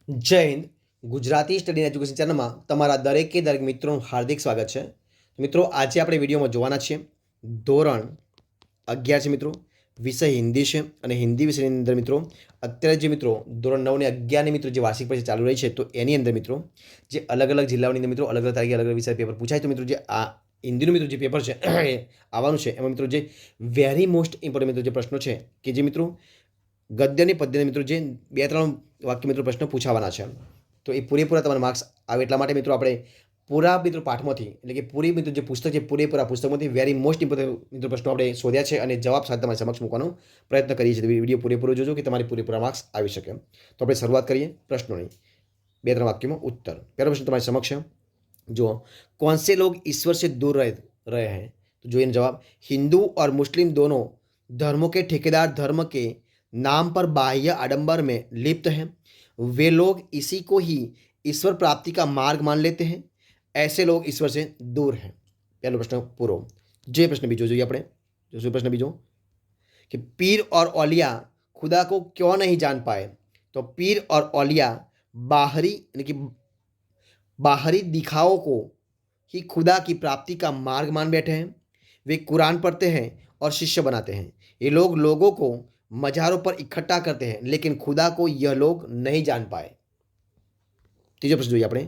જય Hind. Gujarati study education ચેનલમાં તમારા દરેકે દરેક મિત્રોનું હાર્દિક સ્વાગત છે. મિત્રો, આજે આપણે વિડીયોમાં જોવાના છીએ ધોરણ 11 છે મિત્રો, વિષય હિન્દી છે. અને હિન્દી વિષયની અંદર મિત્રો અત્યારે જે મિત્રો ધોરણ 9 અને 11ની મિત્રો જે વાર્ષિક પરીક્ષા ચાલુ રહી છે, તો એની અંદર મિત્રો જે અલગ અલગ જિલ્લાઓની અંદર મિત્રો અલગ અલગ તારીખે અલગ અલગ વિષય પેપર પૂછાય. તો મિત્રો જે આ હિન્દીનું મિત્રો જે પેપર છે એ આવવાનું છે, એમાં મિત્રો જે વેરી મોસ્ટ ઇમ્પોર્ટન્ટ મિત્રો જે પ્રશ્નો છે કે જે મિત્રો ગદ્યની પદ્યની મિત્રો જે 2-3 વાક્ય મિત્રો પ્રશ્નો પૂછાવાના છે, તો એ પૂરેપૂરા તમારા માર્ક્સ આવે એટલા માટે મિત્રો આપણે પૂરા મિત્રો પાઠમાંથી એટલે કે પૂરી મિત્રો જે પુસ્તક છે પૂરેપૂરા પુસ્તકમાંથી વેરી મોસ્ટ ઇમ્પોર્ટન્ટ મિત્રો પ્રશ્નો આપણે શોધ્યા છે અને જવાબ સાથે તમારી સમક્ષ મૂકવાનો પ્રયત્ન કરીએ છીએ. વિડીયો પૂરેપૂરો જોજો કે તમારે પૂરેપૂરા માર્ક્સ આવી શકે. તો આપણે શરૂઆત કરીએ પ્રશ્નોની. 2-3 વાક્યોમાં ઉત્તર. પહેલો પ્રશ્ન તમારી સમક્ષ છે, जो कौन से लोग ईश्वर से दूर रहे हैं? तो जो इन जवाब हिंदू और मुस्लिम दोनों धर्मों के ठेकेदार धर्म के नाम पर बाह्य आडंबर में लिप्त हैं. वे लोग इसी को ही ईश्वर प्राप्ति का मार्ग मान लेते हैं. ऐसे लोग ईश्वर से दूर हैं. पहलो प्रश्न पूरो. जे प्रश्न बीजो જોઈએ આપણે. जो प्रश्न बीजो कि पीर और औलिया खुदा को क्यों नहीं जान पाए? तो पीर और औलिया बाहरी यानी कि बाहरी दिखावों को ही खुदा की प्राप्ति का मार्ग मान बैठे हैं. वे कुरान पढ़ते हैं और शिष्य बनाते हैं. ये लोग लोगों को मज़ारों पर इकट्ठा करते हैं, लेकिन खुदा को यह लोग नहीं जान पाए. तीसरा प्रश्न જોઈએ આપણે.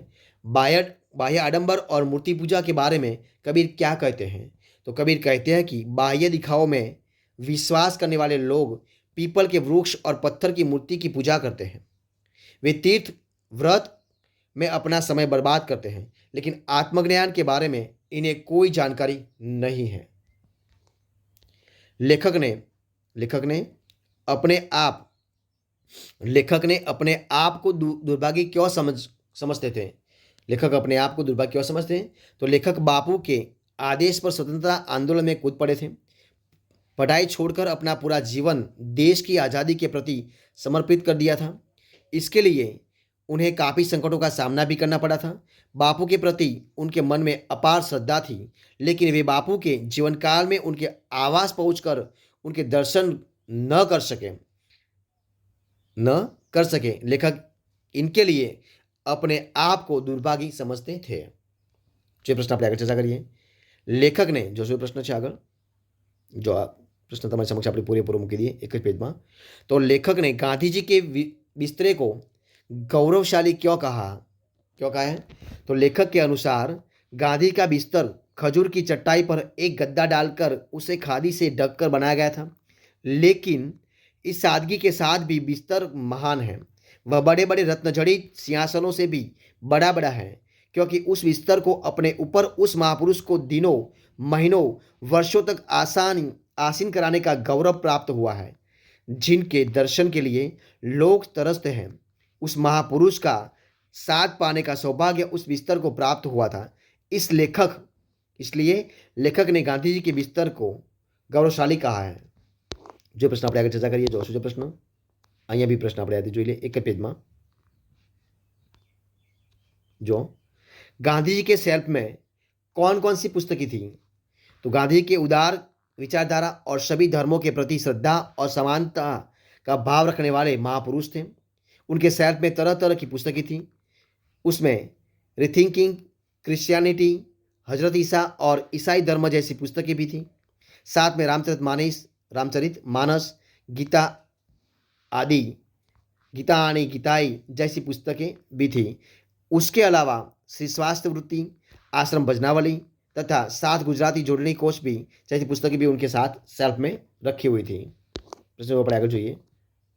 बाह्य आडंबर और मूर्ति पूजा के बारे में कबीर क्या कहते हैं? तो कबीर कहते हैं कि बाह्य दिखावों में विश्वास करने वाले लोग पीपल के वृक्ष और पत्थर की मूर्ति की पूजा करते हैं. वे तीर्थ व्रत में अपना समय बर्बाद करते हैं, लेकिन आत्मज्ञान के बारे में इन्हें कोई जानकारी नहीं है. लेखक ने अपने आप को दुर्भाग्य क्यों समझते थे? लेखक अपने आप को दुर्भाग्य क्यों समझते हैं? तो लेखक बापू के आदेश पर स्वतंत्रता आंदोलन में कूद पड़े थे. पढ़ाई छोड़कर अपना पूरा जीवन देश की आज़ादी के प्रति समर्पित कर दिया था. इसके लिए उन्हें काफ़ी संकटों का सामना भी करना पड़ा था. बापू के प्रति उनके मन में अपार श्रद्धा थी, लेकिन वे बापू के जीवन काल में उनके आवास पहुंचकर उनके दर्शन न कर सके. लेखक इनके लिए अपने आप को दुर्भागी समझते थे. जो प्रश्न આપણે આગળ ચર્ચા કરીએ. લેખકને જો પ્રશ્ન છે આગળ, જો આ પ્રશ્ન તમારી સમક્ષ આપણે પૂરેપૂરો મૂકી દઈએ એક જ પેજમાં. તો લેખકને ગાંધीजी के बिस्तरे को गौरवशाली क्यों कहा है? तो लेखक के अनुसार गांधी का बिस्तर खजूर की चटाई पर एक गद्दा डालकर उसे खादी से ढककर बनाया गया था, लेकिन इस सादगी के साथ भी बिस्तर महान है. वह बड़े बड़े रत्नजड़ित सिंहासनों से भी बड़ा है, क्योंकि उस बिस्तर को अपने ऊपर उस महापुरुष को दिनों महीनों वर्षों तक आसीन कराने का गौरव प्राप्त हुआ है, जिनके दर्शन के लिए लोग तरसते हैं. उस महापुरुष का साथ पाने का सौभाग्य उस बिस्तर को प्राप्त हुआ था. इसलिए लेखक ने गांधी जी के बिस्तर को गौरवशाली कहा है. जो प्रश्न આપણે આગળ ચર્ચા કરીએ, જો પ્રશ્ન અહીંયા બી પ્રશ્ન આપણે આથી જોઈ લે એક જ પેજમાં. जो गांधी जी के सेल्फ में कौन कौन सी पुस्तकें थी? तो गांधी जी के उदार विचारधारा और सभी धर्मों के प्रति श्रद्धा और समानता का भाव रखने वाले महापुरुष थे. उनके सेल्फ में तरह तरह की पुस्तकें थी. उसमें रिथिंकिंग, क्रिश्चियनिटी, हजरत ईसा और ईसाई धर्म जैसी पुस्तकें भी थी. साथ में रामचरित मानस, गीता आदि गीताई जैसी पुस्तकें भी थी. उसके अलावा श्री स्वास्थ्य वृत्ति, आश्रम भजनावली तथा 7 गुजराती जोड़नी कोश भी जैसी पुस्तकें भी उनके साथ सेल्फ में रखी हुई थी. प्रश्न આપણે આગળ જોઈએ.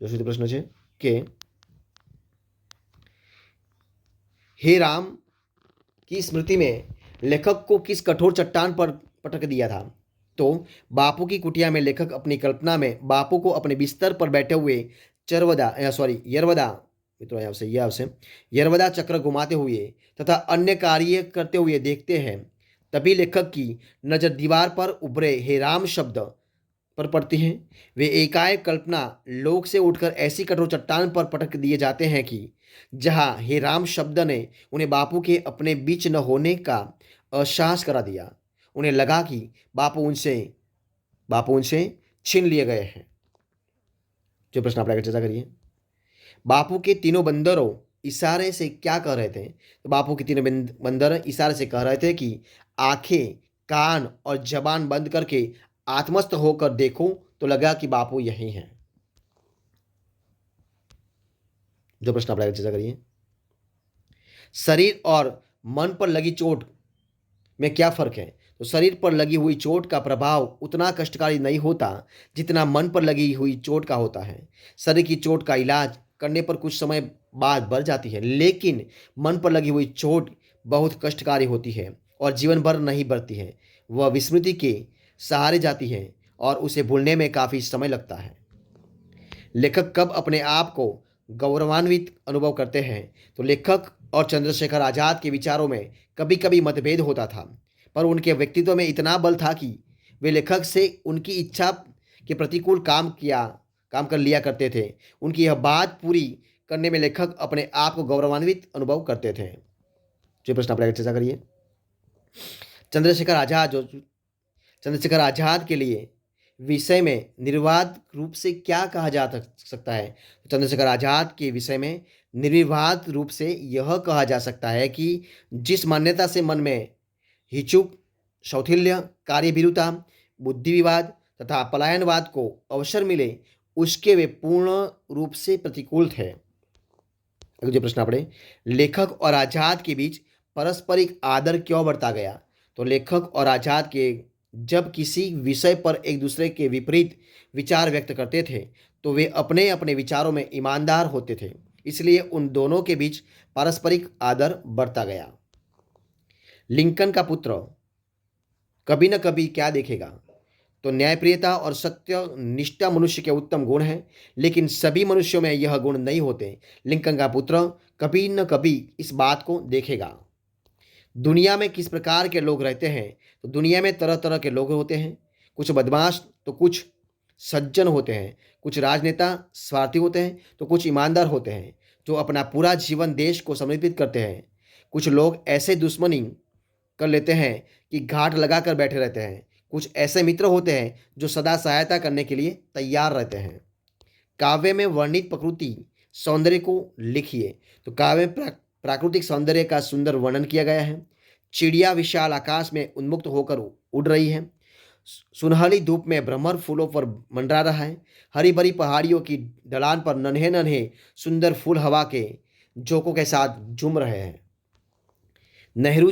જો શું પ્રશ્ન છે કે हे राम की स्मृति में लेखक को किस कठोर चट्टान पर पटक दिया था? तो बापू की कुटिया में लेखक अपनी कल्पना में बापू को अपने बिस्तर पर बैठे हुए यरवदा चक्र घुमाते हुए तथा अन्य कार्य करते हुए देखते हैं. तभी लेखक की नज़र दीवार पर उभरे हे राम शब्द पर पड़ती है. वे एकाएक कल्पना लोक से उठकर ऐसी कठोर चट्टान पर पटक दिए जाते हैं कि जहाँ हे राम शब्द ने उन्हें बापू के अपने बीच न होने का एहसास करा दिया. उन्हें लगा कि बापू उनसे छीन लिए गए हैं. जो प्रश्न આપણે આગળ ચર્ચા કરીએ. बापू के तीनों बंदरों इशारे से क्या कह रहे थे? तो बापू के तीनों बंदर इशारे से कह रहे थे कि आंखें, कान और जबान बंद करके आत्मस्थ होकर देखूं तो लगा कि बापू यही हैं। जो प्रश्न आप चर्चा करिए। शरीर और मन पर लगी चोट में क्या फर्क है? तो शरीर पर लगी हुई चोट का प्रभाव उतना कष्टकारी नहीं होता जितना मन पर लगी हुई चोट का होता है। शरीर की चोट का इलाज करने पर कुछ समय बाद बढ़ जाती है, लेकिन मन पर लगी हुई चोट बहुत कष्टकारी होती है और जीवन भर नहीं बढ़ती है। वह विस्मृति के सहारे जाती है और उसे भूलने में काफ़ी समय लगता है। लेखक कब अपने आप को गौरवान्वित अनुभव करते हैं? तो लेखक और चंद्रशेखर आज़ाद के विचारों में कभी कभी मतभेद होता था, पर उनके व्यक्तित्व में इतना बल था कि वे लेखक से उनकी इच्छा के प्रतिकूल काम कर लिया करते थे। उनकी यह बात पूरी करने में लेखक अपने आप को गौरवान्वित अनुभव करते थे। जो प्रश्न आप चर्चा करिए। चंद्रशेखर आज़ाद जो चंद्रशेखर आज़ाद के लिए विषय में निर्विवाद रूप से क्या कहा जा सकता है? तो चंद्रशेखर आज़ाद के विषय में निर्विवाद रूप से यह कहा जा सकता है कि जिस मान्यता से मन में हिचुक, शौथिल्य, कार्यभीरुता, बुद्धि विवाद तथा पलायनवाद को अवसर मिले, उसके वे पूर्ण रूप से प्रतिकूल थे। अगले प्रश्न पढ़े। लेखक और आज़ाद के बीच पारस्परिक आदर क्यों बढ़ता गया? तो लेखक और आज़ाद के जब किसी विषय पर एक दूसरे के विपरीत विचार व्यक्त करते थे तो वे अपने अपने विचारों में ईमानदार होते थे, इसलिए उन दोनों के बीच पारस्परिक आदर बढ़ता गया। लिंकन का पुत्र कभी न कभी क्या देखेगा? तो न्यायप्रियता और सत्य निष्ठा मनुष्य के उत्तम गुण हैं, लेकिन सभी मनुष्यों में यह गुण नहीं होते। लिंकन का पुत्र कभी न कभी इस बात को देखेगा। दुनिया में किस प्रकार के लोग रहते हैं? तो दुनिया में तरह तरह के लोग होते हैं। कुछ बदमाश तो कुछ सज्जन होते हैं, कुछ राजनेता स्वार्थी होते हैं तो कुछ ईमानदार होते हैं जो अपना पूरा जीवन देश को समर्पित करते हैं। कुछ लोग ऐसे दुश्मनी कर लेते हैं कि घाट लगाकर बैठे रहते हैं। कुछ ऐसे मित्र होते हैं जो सदा सहायता करने के लिए तैयार रहते हैं। काव्य में वर्णित प्रकृति सौंदर्य को लिखिए। तो काव्य में प्राकृतिक सौंदर्य का सुंदर वर्णन किया गया है। चिड़िया विशाल आकाश में उन्मुक्त होकर उड़ रही है। सुनहली धूप में भ्रमर फूलों पर मंडरा रहा है। हरी भरी पहाड़ियों की ढलान पर नन्हे नन्हे सुंदर फूल हवा के झोंकों के साथ झूम रहे हैं। नेहरू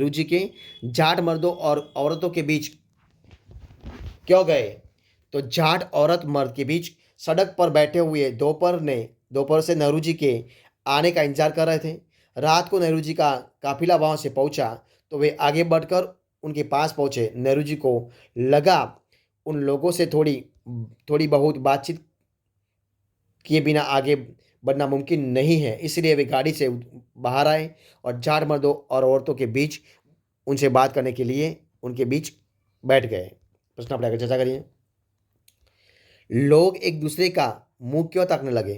जी के जाट मर्दों और औरतों के बीच क्यों गए? तो जाट औरत मर्द के बीच सड़क पर बैठे हुए दोपहर से नेहरू जी के आने का इंतजार कर रहे थे। रात को नेहरू जी का काफिला वहां से पहुंचा तो वे आगे बढ़कर उनके पास पहुंचे। नेहरू जी को लगा उन लोगों से थोड़ी बहुत बातचीत किए बिना आगे बढ़ना मुमकिन नहीं है, इसलिए वे गाड़ी से बाहर आए और जाट मर्दों और औरतों के बीच उनसे बात करने के लिए उनके बीच बैठ गए। प्रश्न आप चर्चा करिए। लोग एक दूसरे का मुंह क्यों ताकने लगे?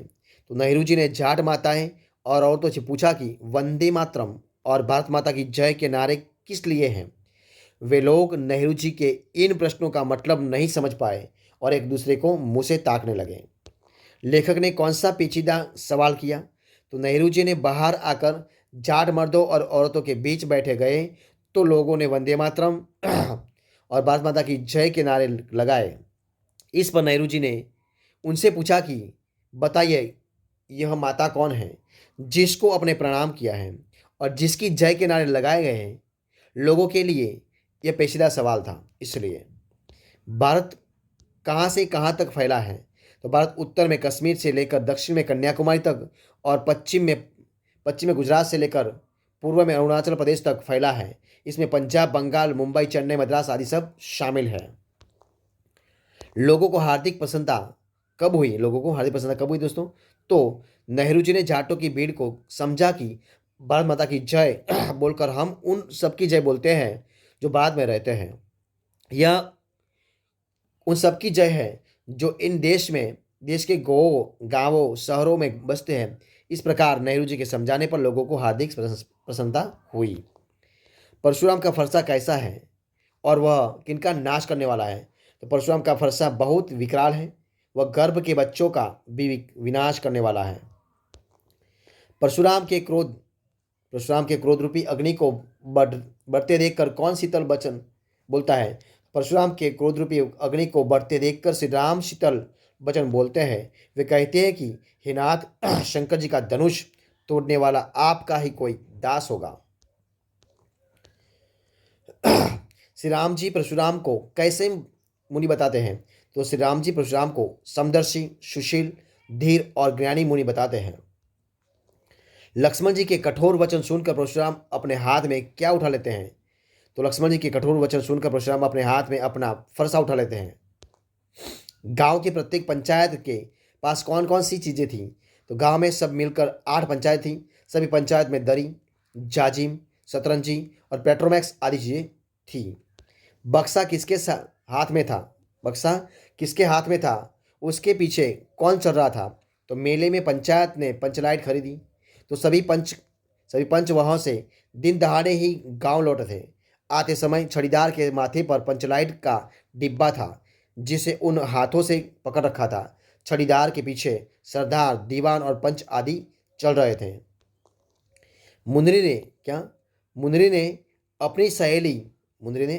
तो नेहरू जी ने जाट माताएं और औरतों से पूछा कि वंदे मातरम और भारत माता की जय के नारे किस लिए हैं? वे लोग नेहरू जी के इन प्रश्नों का मतलब नहीं समझ पाए और एक दूसरे को मुंह से ताकने लगे। लेखक ने कौन सा पेचीदा सवाल किया? तो नेहरू जी ने बाहर आकर जाट मर्दों और औरतों के बीच बैठे गए तो लोगों ने वंदे मातरम और भारत माता की जय के नारे लगाए। इस पर नेहरू जी ने उनसे पूछा कि बताइए, यह माता कौन है जिसको अपने प्रणाम किया है और जिसकी जय के नारे लगाए गए हैं? लोगों के लिए यह पेचीदा सवाल था। इसलिए भारत कहाँ से कहाँ तक फैला है? तो भारत उत्तर में कश्मीर से लेकर दक्षिण में कन्याकुमारी तक और पश्चिम में गुजरात से लेकर पूर्व में अरुणाचल प्रदेश तक फैला है। इसमें पंजाब, बंगाल, मुंबई, चेन्नई, मद्रास आदि सब शामिल है। लोगों को हार्दिक प्रसन्नता कब हुई दोस्तों? तो नेहरू जी ने जाटों की भीड़ को समझा कि भारत माता की जय बोलकर हम उन सबकी जय बोलते हैं जो भारत में रहते हैं। यह उन सबकी जय है जो इन देश के गांवों शहरों में बसते हैं। इस प्रकार नेहरू जी के समझाने पर लोगों को हार्दिक प्रसन्नता हुई। परशुराम का फरसा कैसा है और वह किनका नाश करने वाला है? तो परशुराम का फरसा बहुत विकराल है। वह गर्भ के बच्चों का भी विनाश करने वाला है। परशुराम के क्रोध रूपी अग्नि को बढ़ते देखकर कौन शीतल वचन बोलता है? परशुराम के क्रोध रूपी अग्नि को बढ़ते देखकर श्री राम शीतल वचन बोलते हैं। वे कहते हैं कि हे नाथ, शंकर जी का धनुष तोड़ने वाला आपका ही कोई दास होगा। श्री राम जी परशुराम को कैसे मुनि बताते हैं? तो श्री राम जी परशुराम को समदर्शी, सुशील, धीर और ज्ञानी मुनि बताते हैं। लक्ष्मण जी के कठोर वचन सुनकर परशुराम अपने हाथ में क्या उठा लेते हैं? तो लक्ष्मण जी के कठोर वचन सुनकर परशुराम अपने हाथ में अपना फरसा उठा लेते हैं। गांव के प्रत्येक पंचायत के पास कौन कौन सी चीजें थी? तो गांव में सब मिलकर 8 पंचायत थी। सभी पंचायत में दरी, जाजिम, शतरंजी और पेट्रोमैक्स आदि चीजें थी। बक्सा किसके हाथ में था? बक्सा किसके हाथ में था? उसके पीछे कौन चल रहा था? तो मेले में पंचायत ने पंचलाइट खरीदी। तो सभी पंच वहां से दिन दहाड़े ही गांव लौटे थे। आते समय छड़ीदार के माथे पर पंचलाइट का डिब्बा था, जिसे उन हाथों से पकड़ रखा था। छड़ीदार के पीछे सरदार, दीवान और पंच आदि चल रहे थे। मुंदरी ने क्या मुंदरी ने अपनी सहेली मुंदरी ने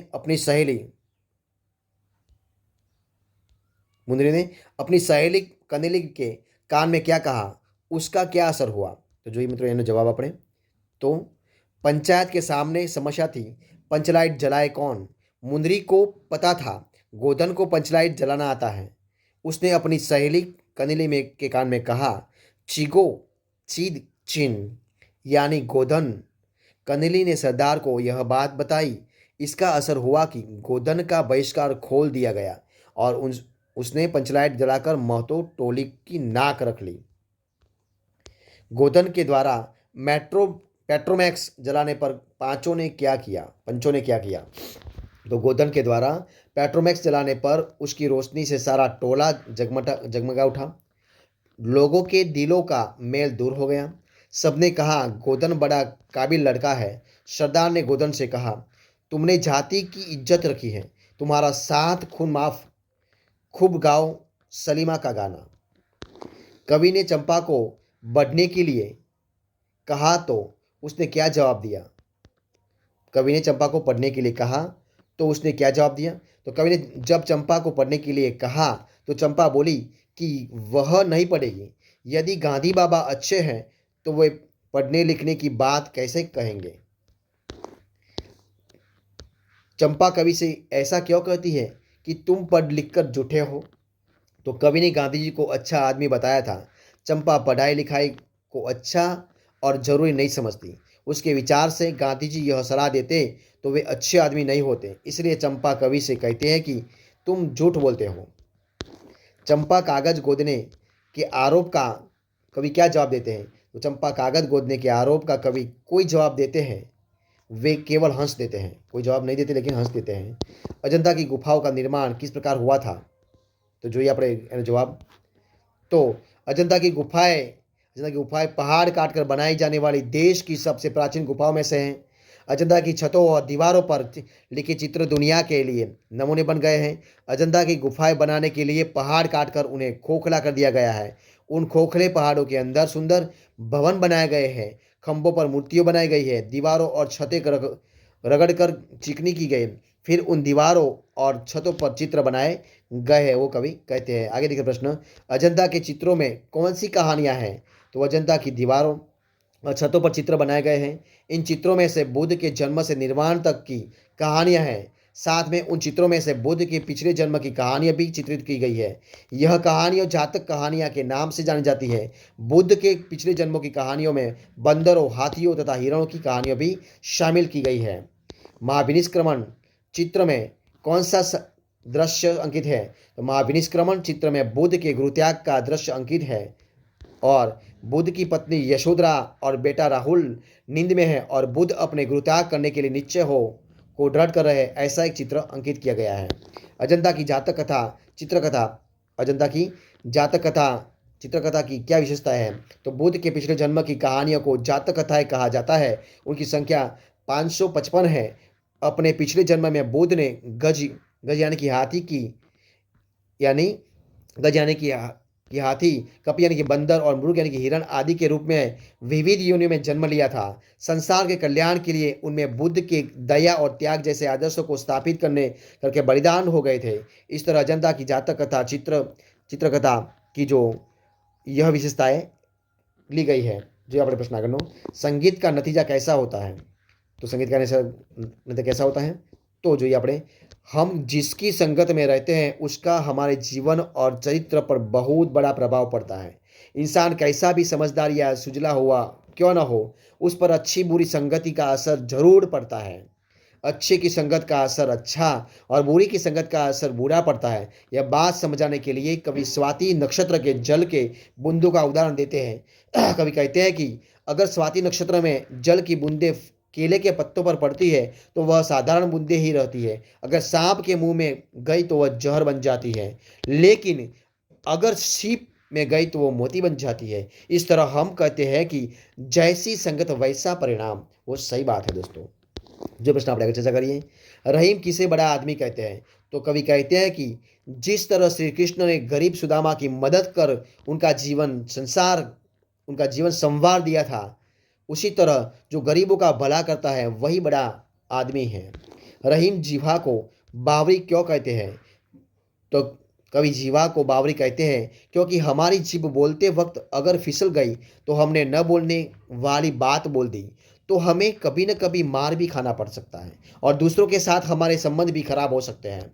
अपनी सहेली कनेली के कान में क्या कहा? उसका क्या असर हुआ? तो जो ये मित्रों एनो जवाब अपने तो पंचायत के सामने समस्या थी, पंचलाइट जलाए कौन? मुंदरी को पता था गोधन को पंचलाइट जलाना आता है। उसने अपनी सहेली कनेली में के कान में कहा, चिगो चीद चिन, यानी गोधन। कनेली ने सरदार को यह बात बताई। इसका असर हुआ कि गोधन का बहिष्कार खोल दिया गया और उसने पंचलाइट जलाकर महतो टोली की नाक रख ली। गोधन के द्वारा पेट्रोमैक्स जलाने पर पंचों ने क्या किया? तो गोधन के द्वारा पेट्रोमैक्स जलाने पर उसकी रोशनी से सारा टोला जगमगा उठा। लोगों के दिलों का मेल दूर हो गया। सबने कहा गोधन बड़ा काबिल लड़का है। सरदार ने गोधन से कहा, तुमने जाति की इज्जत रखी है, तुम्हारा साथ खून माफ, खूब गाओ सलीमा का गाना। कवि ने चंपा को बढ़ने के लिए कहा तो उसने क्या जवाब दिया? कवि ने चंपा को पढ़ने के लिए कहा तो उसने क्या जवाब दिया? तो कवि ने जब चंपा को पढ़ने के लिए कहा तो चंपा बोली कि वह नहीं पढ़ेगी। यदि गांधी बाबा अच्छे हैं तो वे पढ़ने लिखने की बात कैसे कहेंगे? चंपा कवि से ऐसा क्यों कहती है कि तुम पढ़ लिख कर झूठे हो? तो कवि ने गांधी जी को अच्छा आदमी बताया था। चंपा पढ़ाई लिखाई को अच्छा और जरूरी नहीं समझती। उसके विचार से गांधी जी यह सलाह देते तो वे अच्छे आदमी नहीं होते। इसलिए चंपा कवि से कहते हैं कि तुम झूठ बोलते हो। चंपा कागज गोदने के आरोप का कवि क्या जवाब देते हैं? तो चंपा कागज गोदने के आरोप का कवि कोई जवाब देते हैं? वे केवल हंस देते हैं। कोई जवाब नहीं देते लेकिन हंस देते हैं। अजंता की गुफाओं का निर्माण किस प्रकार हुआ था? तो जो ये अपने जवाब तो अजंता की गुफाएं पहाड़ काटकर बनाई जाने वाली देश की सबसे प्राचीन गुफाओं में से हैं। अजंता की छतों और दीवारों पर लिखे चित्र दुनिया के लिए नमूने बन गए हैं। अजंता की गुफाएं बनाने के लिए पहाड़ काटकर उन्हें खोखला कर दिया गया है। उन खोखले पहाड़ों के अंदर सुंदर भवन बनाए गए हैं। खंभों पर मूर्तियां बनाई गई है। दीवारों और छतें रगड़कर चिकनी की गई। फिर उन दीवारों और छतों पर चित्र बनाए गए हैं, वो कवि कहते हैं। आगे देखिए प्रश्न, अजंता के चित्रों में कौन सी कहानियां हैं? तो अजंता की दीवारों और छतों पर चित्र बनाए गए हैं। इन चित्रों में से बुद्ध के जन्म से निर्माण तक की कहानियां हैं। साथ में उन चित्रों में से बुद्ध के पिछले जन्म की कहानियां भी चित्रित की गई है। यह कहानियां जातक कहानियां के नाम से जानी जाती है। बुद्ध के पिछले जन्मों की कहानियों में बंदरों, हाथियों तथा हिरणों की कहानियां भी शामिल की गई है। महाविनिष्क्रमण चित्र में कौन सा दृश्य अंकित है? तो महाविनिष्क्रमण चित्र में बुद्ध के गृहत्याग का दृश्य अंकित है और बुद्ध की पत्नी यशोधरा और बेटा राहुल नींद में है और बुद्ध अपने गृहत्याग करने के लिए निश्चय को दृढ़ कर रहे, ऐसा एक चित्र अंकित किया गया है। अजंता की जातक कथा चित्रकथा अजंता की जातक कथा चित्रकथा की क्या विशेषता है? तो बुद्ध के पिछले जन्म की कहानियों को जातक कथाएं कहा जाता है। उनकी संख्या 555 है। अपने पिछले जन्म में बुद्ध ने गज यानी कि हाथी की यानी गज यानी कि कि हाथी, कपि यानी कि बंदर और मृग यानी कि हिरण आदि के रूप में विविध योनियों में जन्म लिया था। संसार के कल्याण के लिए उनमें बुद्ध के दया और त्याग जैसे आदर्शों को स्थापित करने करके बलिदान हो गए थे। इस तरह अजंता की जातक कथा, चित्रकथा की जो यह विशेषताएं ली गई है। जो આપણે પ્રશ્ન આગળનો, સંગીત का नतीजा कैसा होता है? तो संगीत का नतीजा कैसा होता है? तो જોઈએ આપણે, हम जिसकी संगत में रहते हैं उसका हमारे जीवन और चरित्र पर बहुत बड़ा प्रभाव पड़ता है। इंसान कैसा भी समझदार या सुजला हुआ क्यों ना हो, उस पर अच्छी बुरी संगति का असर जरूर पड़ता है। अच्छे की संगत का असर अच्छा और बुरी की संगत का असर बुरा पड़ता है। यह बात समझाने के लिए कवि स्वाति नक्षत्र के जल के बूंदों का उदाहरण देते हैं। कवि कहते हैं कि अगर स्वाति नक्षत्र में जल की बूंदें केले के पत्तों पर पड़ती है तो वह साधारण बूंदें ही रहती है। अगर सांप के मुंह में गई तो वह जहर बन जाती है, लेकिन अगर सीप में गई तो वो मोती बन जाती है। इस तरह हम कहते हैं कि जैसी संगत वैसा परिणाम। वो सही बात है दोस्तों। जो प्रश्न आप चर्चा करिए, रहीम किसे बड़ा आदमी कहते हैं? तो कवि कहते हैं कि जिस तरह श्री कृष्ण ने गरीब सुदामा की मदद कर उनका जीवन संवार दिया था, उसी तरह जो गरीबों का भला करता है वही बड़ा आदमी है। रहीम जीवा को बावरी क्यों कहते हैं? तो कवि जीवा को बावरी कहते हैं क्योंकि हमारी जीभ बोलते वक्त अगर फिसल गई तो हमने न बोलने वाली बात बोल दी तो हमें कभी न कभी मार भी खाना पड़ सकता है और दूसरों के साथ हमारे संबंध भी खराब हो सकते हैं।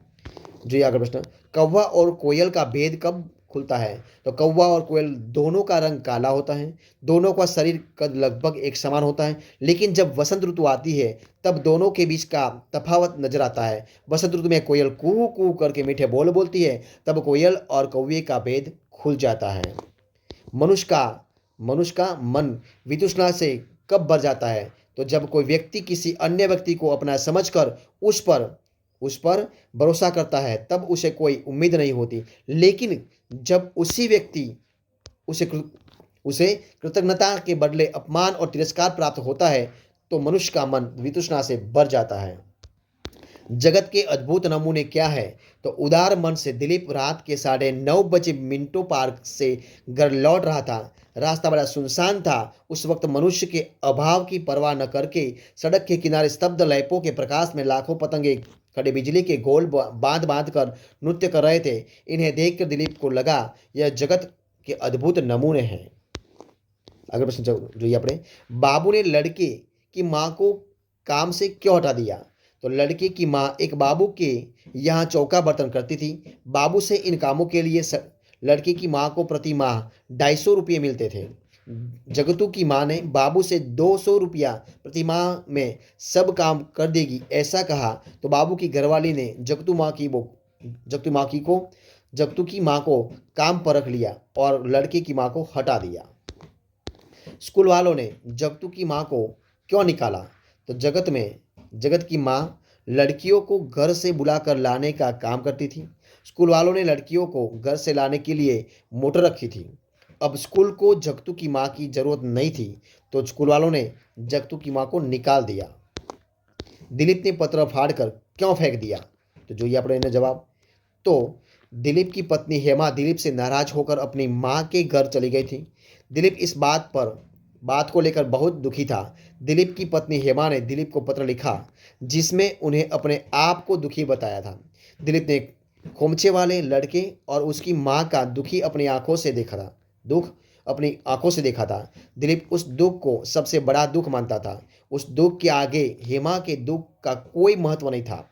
जो ये अगला प्रश्न, कौवा और कोयल का भेद कब खुलता है? तो कौवा और कोयल दोनों का रंग काला होता है, दोनों का शरीर कद लगभग एक समान होता है, लेकिन जब वसंत ऋतु आती है तब दोनों के बीच का तफावत नजर आता है। वसंत ऋतु में कोयल कू कू करके मीठे बोल बोलती है, तब कोयल और कौवे का भेद खुल जाता है। मनुष्य का मन वितृष्णा से कब भर जाता है? तो जब कोई व्यक्ति किसी अन्य व्यक्ति को अपना समझकर उस पर भरोसा करता है तब उसे कोई उम्मीद नहीं होती, लेकिन जब उसी व्यक्ति उसे कृतज्ञता के बदले अपमान और तिरस्कार प्राप्त होता है तो मनुष्य का मन वितृष्णा से भर जाता है। जगत के अद्भुत नमूने क्या है? तो उदार मन से दिलीप रात के 9:30 बजे मिंटो पार्क से घर लौट रहा था। रास्ता बड़ा सुनसान था। उस वक्त मनुष्य के अभाव की परवाह न करके सड़क के किनारे स्तब्ध लैंपों के प्रकाश में लाखों पतंगे खड़े बिजली के गोल बांध बांध कर नृत्य कर रहे थे। इन्हें देखकर दिलीप को लगा यह जगत के अद्भुत नमूने हैं। अगला प्रश्न जो ये अपने, बाबू ने लड़के की माँ को काम से क्यों हटा दिया? तो लड़के की माँ एक बाबू के यहाँ चौका बर्तन करती थी। बाबू से इन कामों के लिए लड़के की माँ को प्रति माह 250 रुपये मिलते थे। जगतू की माँ ने बाबू से 200 रुपया प्रति माह में सब काम कर देगी ऐसा कहा तो बाबू की घरवाली ने जगतू की माँ को काम पर रख लिया और लड़के की माँ को हटा दिया। स्कूल वालों ने जगतू की माँ को क्यों निकाला? तो जगत की माँ लड़कियों को घर से बुलाकर लाने का काम करती थी। स्कूल वालों ने लड़कियों को घर से लाने के लिए मोटर रखी थी। अब स्कूल को जगतू की माँ की जरूरत नहीं थी तो स्कूल वालों ने जगतू की माँ को निकाल दिया। दिलीप ने पत्र फाड़कर क्यों फेंक दिया? तो जो ये अपने जवाब, तो दिलीप की पत्नी हेमा दिलीप से नाराज होकर अपनी माँ के घर चली गई थी। दिलीप इस बात को लेकर बहुत दुखी था। दिलीप की पत्नी हेमा ने दिलीप को पत्र लिखा जिसमें उन्हें अपने आप को दुखी बताया था। दिलीप ने खोमचे वाले लड़के और उसकी माँ का दुख अपनी आंखों से देखा था। दिलीप उस दुख को सबसे बड़ा दुख मानता था। उस दुख के आगे हेमा के दुख का कोई महत्व नहीं था।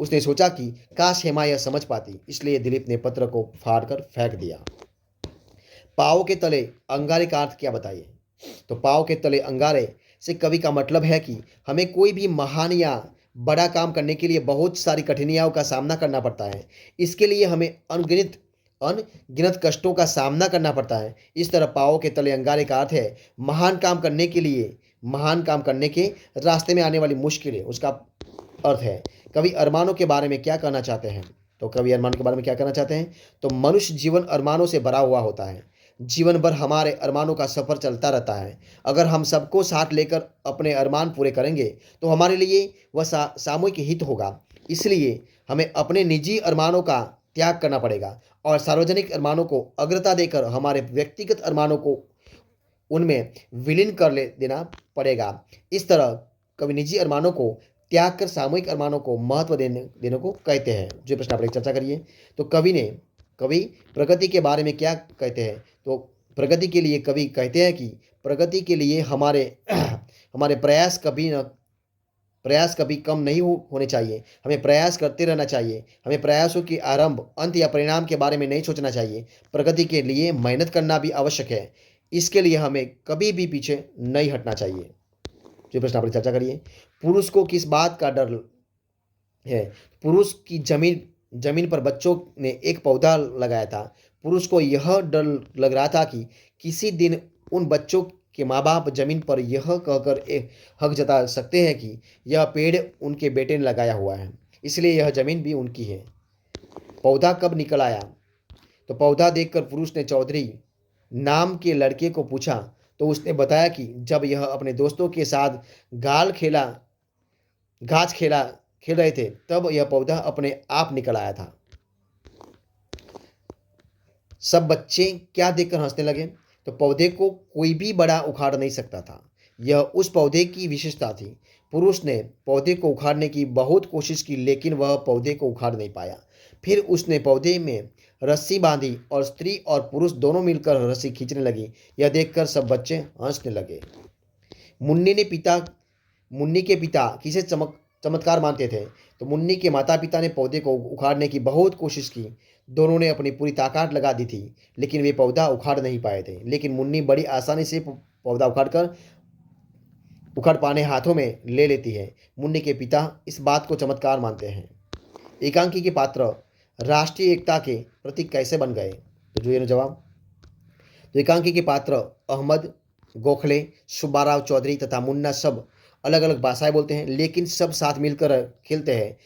उसने सोचा कि काश हेमा यह समझ पाती, इसलिए दिलीप ने पत्र को फाड़कर फेंक दिया। पाँव के तले अंगारे का अर्थ क्या बताइए? तो पाँव के तले अंगारे से कवि का मतलब है कि हमें कोई भी महान या बड़ा काम करने के लिए बहुत सारी कठिनाइयों का सामना करना पड़ता है। इसके लिए हमें अनगिनत कष्टों का सामना करना पड़ता है। इस तरह पाँव के तले अंगारे का अर्थ है महान काम करने के रास्ते में आने वाली मुश्किलें, उसका अर्थ है। कवि अरमानों के बारे में क्या कहना चाहते हैं? तो कवि अरमानों के बारे में क्या कहना चाहते हैं? तो मनुष्य जीवन अरमानों से भरा हुआ होता है। जीवन भर हमारे अरमानों का सफर चलता रहता है। अगर हम सबको साथ लेकर अपने अरमान पूरे करेंगे तो हमारे लिए वह सामूहिक हित होगा। इसलिए हमें अपने निजी अरमानों का त्याग करना पड़ेगा और सार्वजनिक अरमानों को अग्रता देकर हमारे व्यक्तिगत अरमानों को उनमें विलीन कर ले देना पड़ेगा। इस तरह कभी निजी अरमानों को त्याग कर सामूहिक अरमानों को महत्व देने को कहते हैं। जो प्रश्न आप चर्चा करिए, तो कवि प्रगति के बारे में क्या कहते हैं? तो प्रगति के लिए कवि कहते हैं कि प्रगति के लिए हमारे हमारे प्रयास कभी कम नहीं होने चाहिए। हमें प्रयास करते रहना चाहिए। हमें प्रयासों के आरंभ, अंत या परिणाम के बारे में नहीं सोचना चाहिए। प्रगति के लिए मेहनत करना भी आवश्यक है। इसके लिए हमें कभी भी पीछे नहीं हटना चाहिए। जो प्रश्न आप चर्चा करिए, पुरुष को किस बात का डर है? पुरुष की जमीन पर बच्चों ने एक पौधा लगाया था। पुरुष को यह डर लग रहा था कि किसी दिन उन बच्चों के माँ बाप जमीन पर यह कहकर एक हक जता सकते हैं कि यह पेड़ उनके बेटे ने लगाया हुआ है, इसलिए यह जमीन भी उनकी है। पौधा कब निकल आया? तो पौधा देखकर पुरुष ने चौधरी नाम के लड़के को पूछा, तो उसने बताया कि जब यह अपने दोस्तों के साथ घास खेल रहे थे, तब यह पौधा अपने आप निकल आया था। सब बच्चे क्या देखकर हंसने लगे? तो पौधे को कोई भी बड़ा उखाड़ नहीं सकता था। यह उस पौधे की विशेषता थी। पुरुष ने पौधे को उखाड़ने की बहुत कोशिश की, लेकिन वह पौधे को उखाड़ नहीं पाया। फिर उसने पौधे में रस्सी बांधी और स्त्री और पुरुष दोनों मिलकर रस्सी खींचने लगी। यह देखकर सब बच्चे हंसने लगे। मुन्नी के पिता किसे चमत्कार मानते थे? तो मुन्नी के माता पिता ने पौधे को उखाड़ने की बहुत कोशिश की। दोनों ने अपनी पूरी ताकत लगा दी थी, लेकिन वे पौधा उखाड़ नहीं पाए थे। लेकिन मुन्नी बड़ी आसानी से पौधा उखाड़ पाने हाथों में ले लेती है। मुन्नी के पिता इस बात को चमत्कार मानते हैं। एकांकी के पात्र राष्ट्रीय एकता के प्रतीक कैसे बन गए? तो जो ये जवाब, तो एकांकी के पात्र अहमद, गोखले, सुब्बाराव चौधरी तथा मुन्ना सब अलग अलग भाषाएं बोलते हैं, लेकिन सब साथ मिलकर खेलते हैं।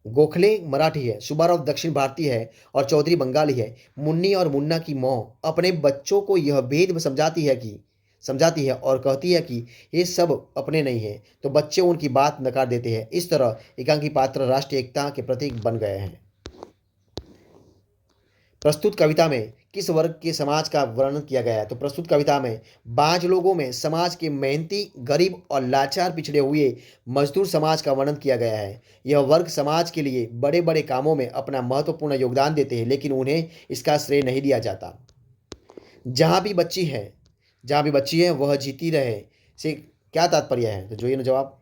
गोखले मराठी है, सुब्बाराव दक्षिण भारतीय है और चौधरी बंगाली है। मुन्नी और मुन्ना की माँ अपने बच्चों को यह भेद समझाती है और कहती है कि ये सब अपने नहीं हैं, तो बच्चे उनकी बात नकार देते हैं। इस तरह एकांकी पात्र राष्ट्रीय एकता के प्रतीक बन गए हैं। प्रस्तुत कविता में किस वर्ग के समाज का वर्णन किया गया है? तो प्रस्तुत कविता में बांझ लोगों में समाज के मेहनती, गरीब और लाचार पिछड़े हुए मजदूर समाज का वर्णन किया गया है। यह वर्ग समाज के लिए बड़े बड़े कामों में अपना महत्वपूर्ण योगदान देते हैं, लेकिन उन्हें इसका श्रेय नहीं दिया जाता। जहाँ भी बच्ची है वह जीती रहे से क्या तात्पर्य है? तो जो ये जवाब,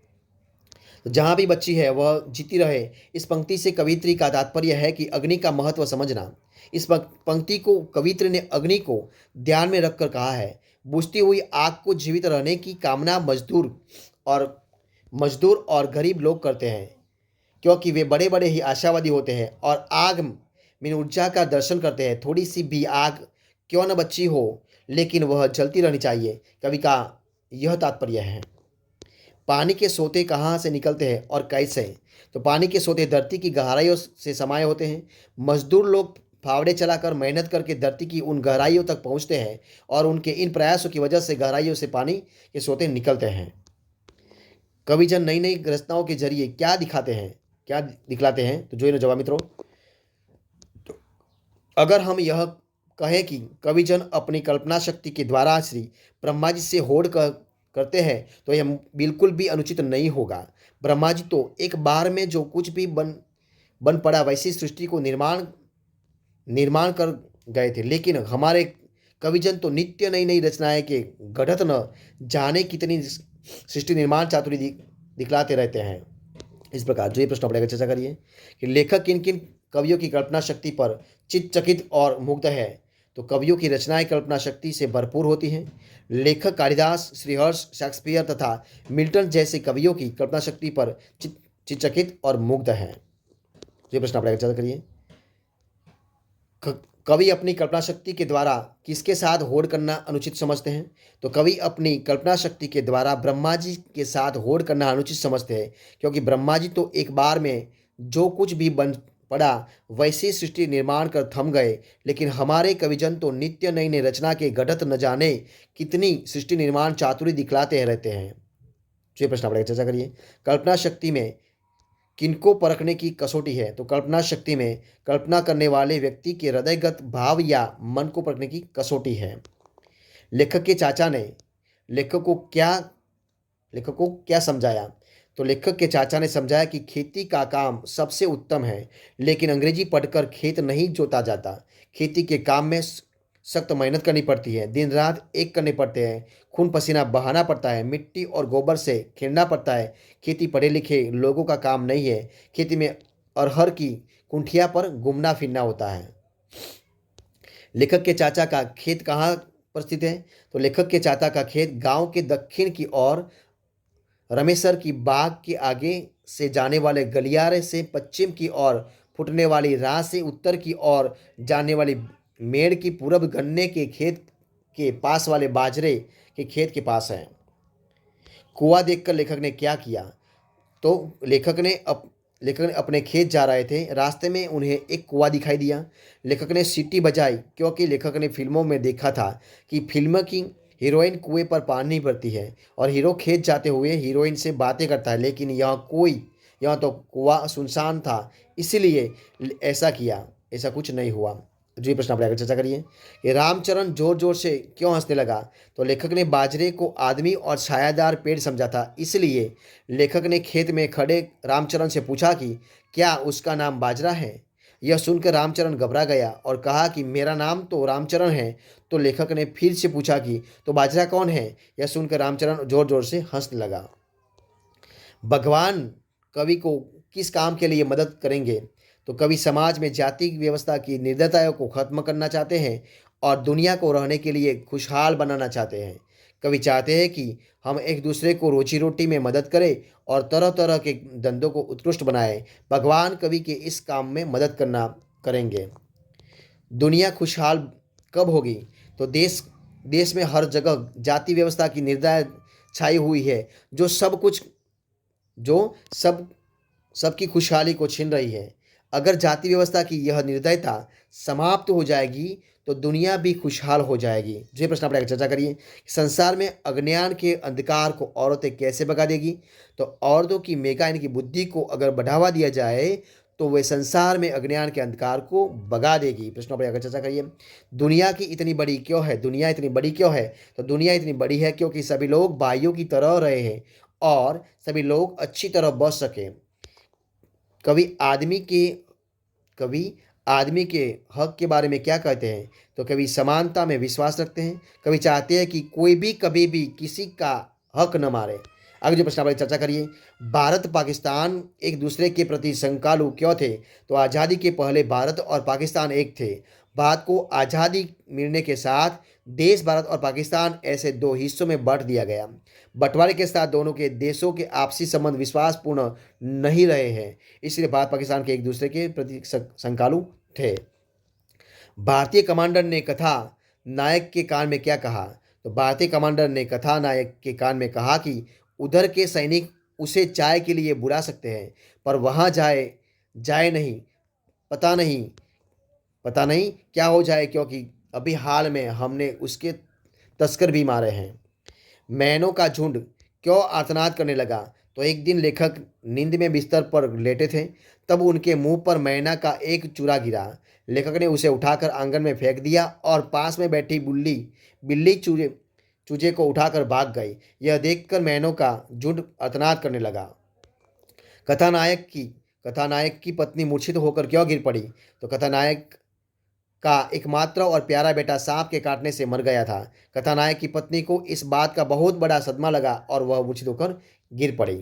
तो जहाँ भी बच्ची है वह जीती रहे, इस पंक्ति से कवित्री का तात्पर्य है कि अग्नि का महत्व समझना। इस पंक्ति को कवित्री ने अग्नि को ध्यान में रखकर कहा है। बुझती हुई आग को जीवित रहने की कामना मजदूर और गरीब लोग करते हैं, क्योंकि वे बड़े बड़े ही आशावादी होते हैं और आग में ऊर्जा का दर्शन करते हैं। थोड़ी सी भी आग क्यों न बची हो, लेकिन वह जलती रहनी चाहिए। कवि का यह तात्पर्य है। पानी के सोते कहाँ से निकलते हैं और कैसे? तो पानी के सोते धरती की गहराइयों से समाये होते हैं। मजदूर लोग फावड़े चलाकर मेहनत करके धरती की उन गहराइयों तक पहुँचते हैं और उनके इन प्रयासों की वजह से गहराइयों से पानी के सोते निकलते हैं। कविजन नई नई रचनाओं के जरिए क्या दिखलाते हैं? तो जो ये जवाब मित्रों, तो अगर हम यह कहें कि कविजन अपनी कल्पना शक्ति के द्वारा श्री ब्रह्मा जी से होड़ करते हैं, तो यह बिल्कुल भी अनुचित नहीं होगा। ब्रह्मा जी तो एक बार में जो कुछ भी बन पड़ा वैसी सृष्टि को निर्माण कर गए थे, लेकिन हमारे कविजन तो नित्य नई नई रचनाएं के गढ़त न जाने कितनी सृष्टि निर्माण चातुरी दिखलाते रहते हैं। इस प्रकार जो ये प्रश्न पड़ेगा चर्चा करिए कि लेखक किन किन कवियों की कल्पना शक्ति पर चित्तचकित और मुग्ध है? तो कवियों की रचनाएं कल्पना शक्ति से भरपूर होती हैं। लेखक कालिदास, श्रीहर्ष, शेक्सपियर तथा मिल्टन जैसे कवियों की कल्पना शक्ति पर चित्तचकित और मुग्ध हैं। ये प्रश्न आप चर्चा करिए। कवि अपनी कल्पना शक्ति के द्वारा किसके साथ होड़ करना अनुचित समझते हैं? तो कवि अपनी कल्पना शक्ति के द्वारा ब्रह्मा जी के साथ होड़ करना अनुचित समझते हैं, क्योंकि ब्रह्मा जी तो एक बार में जो कुछ भी बन पड़ा वैसी सृष्टि निर्माण कर थम गए, लेकिन हमारे कविजन तो नित्य नई नई रचना के गढ़त न जाने कितनी सृष्टि निर्माण चातुरी दिखलाते रहते हैं। ये प्रश्न आप चर्चा करिए। कल्पना शक्ति में किनको परखने की कसौटी है? तो कल्पना शक्ति में कल्पना करने वाले व्यक्ति के हृदयगत भाव या मन को परखने की कसौटी है। लेखक के चाचा ने लेखक को क्या लेखक को क्या समझाया? तो लेखक के चाचा ने समझाया कि खेती का काम सबसे उत्तम है, लेकिन अंग्रेजी पढ़कर खेत नहीं जोता जाता। खेती के काम में सख्त मेहनत करनी पड़ती है, दिन रात एक करने पड़ते हैं, खून पसीना बहाना पड़ता है, मिट्टी और गोबर से खेलना पड़ता है। खेती पढ़े लिखे लोगों का काम नहीं है। खेती में अरहर की कुंठिया पर घूमना फिरना होता है। लेखक के चाचा का खेत कहाँ पर स्थित है? तो लेखक के चाचा का खेत गांव के दक्षिण की ओर रमेसर की बाग के आगे से जाने वाले गलियारे से पश्चिम की ओर फुटने वाली राह से उत्तर की ओर जाने वाली मेड़ की पूरब गन्ने के खेत के पास वाले बाजरे के खेत के पास है। कुआं देखकर लेखक ने क्या किया? तो लेखक ने अपने खेत जा रहे थे, रास्ते में उन्हें एक कुआं दिखाई दिया। लेखक ने सीटी बजाई, क्योंकि लेखक ने फिल्मों में देखा था कि फिल्म की हीरोइन कुएं पर पानी भरती है और हीरो खेत जाते हुए हीरोइन से बातें करता है, लेकिन यहाँ तो कुआं सुनसान था, इसलिए ऐसा किया। ऐसा कुछ नहीं हुआ। जी प्रश्न आप आगे चर्चा करिए कि रामचरण जोर जोर से क्यों हंसने लगा? तो लेखक ने बाजरे को आदमी और छायादार पेड़ समझा था, इसलिए लेखक ने खेत में खड़े रामचरण से पूछा कि क्या उसका नाम बाजरा है? यह सुनकर रामचरण घबरा गया और कहा कि मेरा नाम तो रामचरण है। तो लेखक ने फिर से पूछा कि तो बाजरा कौन है? यह सुनकर रामचरण जोर जोर से हंसने लगा। भगवान कवि को किस काम के लिए मदद करेंगे? तो कवि समाज में जाति व्यवस्था की निर्दयता को खत्म करना चाहते हैं और दुनिया को रहने के लिए खुशहाल बनाना चाहते हैं। कवि चाहते हैं कि हम एक दूसरे को रोजी रोटी में मदद करें और तरह तरह के धंधों को उत्कृष्ट बनाएं। भगवान कवि के इस काम में मदद करना करेंगे। दुनिया खुशहाल कब होगी? तो देश में हर जगह जाति व्यवस्था की निर्दय छाई हुई है, जो सबकी खुशहाली को छीन रही है। अगर जाति व्यवस्था की यह निर्दयता समाप्त हो जाएगी तो दुनिया भी खुशहाल हो जाएगी। जो प्रश्न आप चर्चा करिए, संसार में अज्ञान के अंधकार को औरतें कैसे भगा देगी? तो औरतों की मेगा यानी कि बुद्धि को अगर बढ़ावा दिया जाए तो वे संसार में अज्ञान के अंधकार को भगा देगी। प्रश्नों पर आगे चर्चा करिए। दुनिया इतनी बड़ी क्यों है? तो दुनिया इतनी बड़ी है क्योंकि सभी लोग भाइयों की तरह रहे हैं और सभी लोग अच्छी तरह बच सके। कवि आदमी के हक के बारे में क्या कहते हैं? तो कवि समानता में विश्वास रखते हैं। कवि चाहते हैं कि कोई भी कभी भी किसी का हक न मारे। आगे जो प्रश्न आप चर्चा करिए, भारत पाकिस्तान एक दूसरे के प्रति शंकालु क्यों थे? तो आज़ादी के पहले भारत और पाकिस्तान एक थे। भारत को आज़ादी मिलने के साथ देश भारत और पाकिस्तान ऐसे दो हिस्सों में बांट दिया गया। बंटवारे के साथ दोनों के देशों के आपसी संबंध विश्वासपूर्ण नहीं रहे हैं, इसलिए भारत पाकिस्तान के एक दूसरे के प्रति शंकालु थे। भारतीय कमांडर ने कथा नायक के कान में क्या कहा? तो भारतीय कमांडर ने कथा नायक के कान में कहा कि उधर के सैनिक उसे चाय के लिए बुला सकते हैं, पर वहाँ जाए नहीं। पता नहीं क्या हो जाए, क्योंकि अभी हाल में हमने उसके तस्कर भी मारे हैं। मैनों का झुंड क्यों आर्तनाद करने लगा? तो एक दिन लेखक नींद में बिस्तर पर लेटे थे, तब उनके मुंह पर मैना का एक चूरा गिरा। लेखक ने उसे उठाकर आंगन में फेंक दिया और पास में बैठी बिल्ली चूजे को उठाकर भाग गई। यह देखकर मैनों का झुंड आर्तनाद करने लगा। कथानायक की पत्नी मूर्छित होकर क्यों गिर पड़ी? तो कथानायक का एकमात्र और प्यारा बेटा सांप के काटने से मर गया था। कथानायक की पत्नी को इस बात का बहुत बड़ा सदमा लगा और वह मूर्छित होकर गिर पड़ी।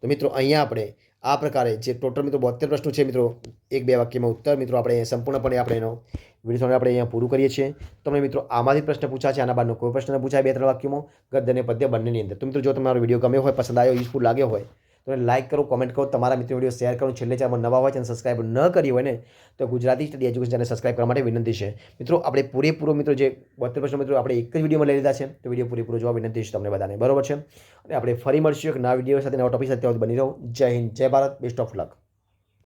तो मित्रों અહીંયા આપણે આ પ્રકારે જે ટોટલ મિત્રો 72 પ્રશ્નો છે મિત્રો, એક બે વાક્યમાં ઉત્તર મિત્રો આપણે સંપૂર્ણપણે આપણે એનો વિડીયો આપણે અહીંયા પૂરું કરીએ છીએ। તમને મિત્રો આમાંથી પ્રશ્ન પૂછા છે, આના બાદનો કોઈ પ્રશ્ન ન પૂછાય બે ત્રણ વાક્યોમાં, ગદ્ય અને પદ્ય બંનેની અંદર। તો મિત્રો જો તમારો વિડીયો ગમ્યો હોય, પસંદ આવ્યો, યુઝફુલ લાગ્યો હોય તો લાઇક કરો, કોમેન્ટ કરો, તમારા મિત્રો વિડીયો શેર કરો। છેલ્લે ચેનલ નવા હોય, ચેનલ સબસ્ક્રાઈબ ન કરી હોય ને તો Gujarati study education channel subscribe કરવા માટે વિનંતી છે। મિત્રો આપણે પૂરેપૂરો મિત્રો જે 72 પ્રશ્નો મિત્રો આપણે એક જ વિડીયોમાં લઈ લીધા છે, તો વિડીયો પૂરેપૂરો જોવા વિનંતી છે તમને બધાને, બરોબર છે। અને આપણે ફરી મળીશું એક નવા વિડીયો સાથે, નવા ટોપિક સાથે, બની રહો। જય હિન્દ, જય ભારત, બેસ્ટ ઓફ લક।